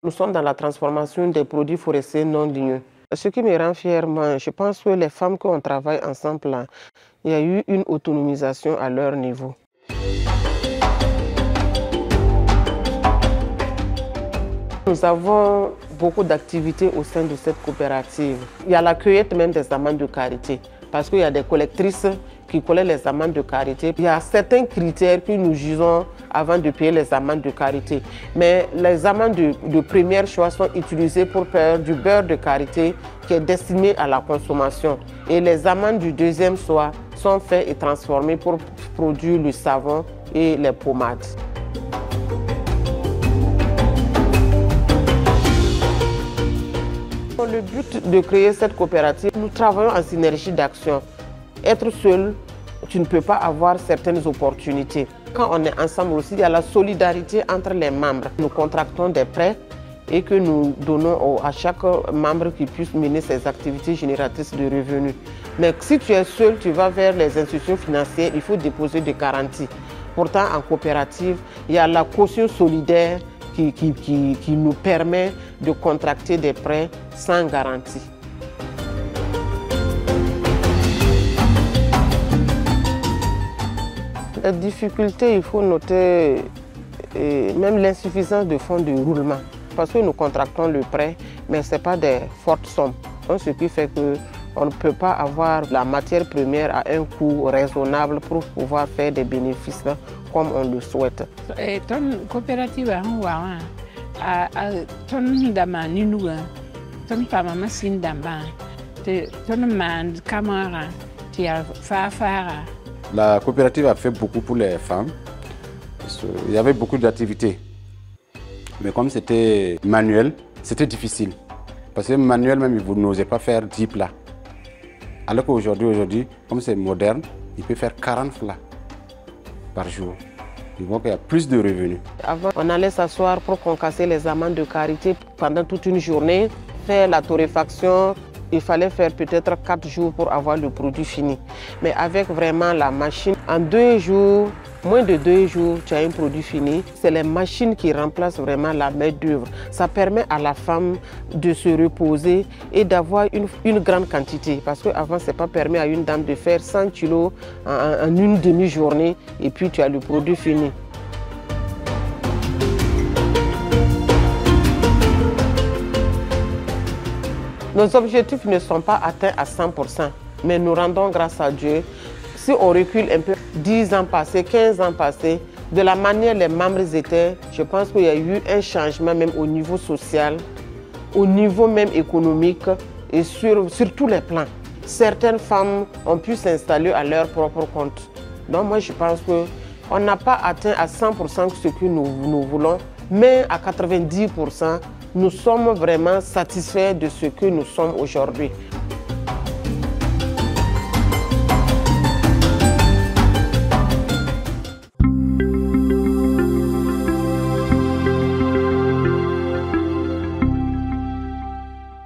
Nous sommes dans la transformation des produits forestiers non ligneux. Ce qui me rend fière, moi, je pense que les femmes qu'on travaille ensemble, là, il y a eu une autonomisation à leur niveau. Nous avons beaucoup d'activités au sein de cette coopérative. Il y a la cueillette même des amandes de karité, parce qu'il y a des collectrices qui collectent les amandes de karité. Il y a certains critères que nous jugeons avant de payer les amandes de karité. Mais les amandes de premier choix sont utilisées pour faire du beurre de karité qui est destiné à la consommation. Et les amandes du deuxième choix sont faites et transformées pour produire le savon et les pommades. Le but de créer cette coopérative, nous travaillons en synergie d'action. Être seul, tu ne peux pas avoir certaines opportunités. Quand on est ensemble aussi, il y a la solidarité entre les membres. Nous contractons des prêts et que nous donnons à chaque membre qui puisse mener ses activités génératrices de revenus. Mais si tu es seul, tu vas vers les institutions financières, il faut déposer des garanties. Pourtant, en coopérative, il y a la caution solidaire qui nous permet de contracter des prêts sans garantie. La difficulté, il faut noter même l'insuffisance de fonds de roulement. Parce que nous contractons le prêt, mais ce n'est pas des fortes sommes. Donc, ce qui fait qu'on ne peut pas avoir la matière première à un coût raisonnable pour pouvoir faire des bénéfices comme on le souhaite. Ton coopérative ton dama ninuga ton pama machine damba ton man camara tia fafara. La coopérative a fait beaucoup pour les femmes. Il y avait beaucoup d'activités. Mais comme c'était manuel, c'était difficile. Parce que manuel même, vous n'osez pas faire 10 plats. Alors qu'aujourd'hui, comme c'est moderne, il peut faire 40 plats par jour. Donc il y a plus de revenus. Avant, on allait s'asseoir pour concasser les amandes de karité pendant toute une journée, faire la torréfaction. Il fallait faire peut-être 4 jours pour avoir le produit fini. Mais avec vraiment la machine, en 2 jours, moins de 2 jours, tu as un produit fini. C'est les machines qui remplacent vraiment la main-d'œuvre. Ça permet à la femme de se reposer et d'avoir une grande quantité. Parce qu'avant, ce n'est pas permis à une dame de faire 100 kilos en une demi-journée et puis tu as le produit fini. Nos objectifs ne sont pas atteints à 100%, mais nous rendons grâce à Dieu. Si on recule un peu, 10 ans passés, 15 ans passés, de la manière dont les membres étaient, je pense qu'il y a eu un changement même au niveau social, au niveau même économique et sur tous les plans. Certaines femmes ont pu s'installer à leur propre compte. Donc moi je pense qu'on n'a pas atteint à 100% ce que nous voulons, mais à 90%, nous sommes vraiment satisfaits de ce que nous sommes aujourd'hui.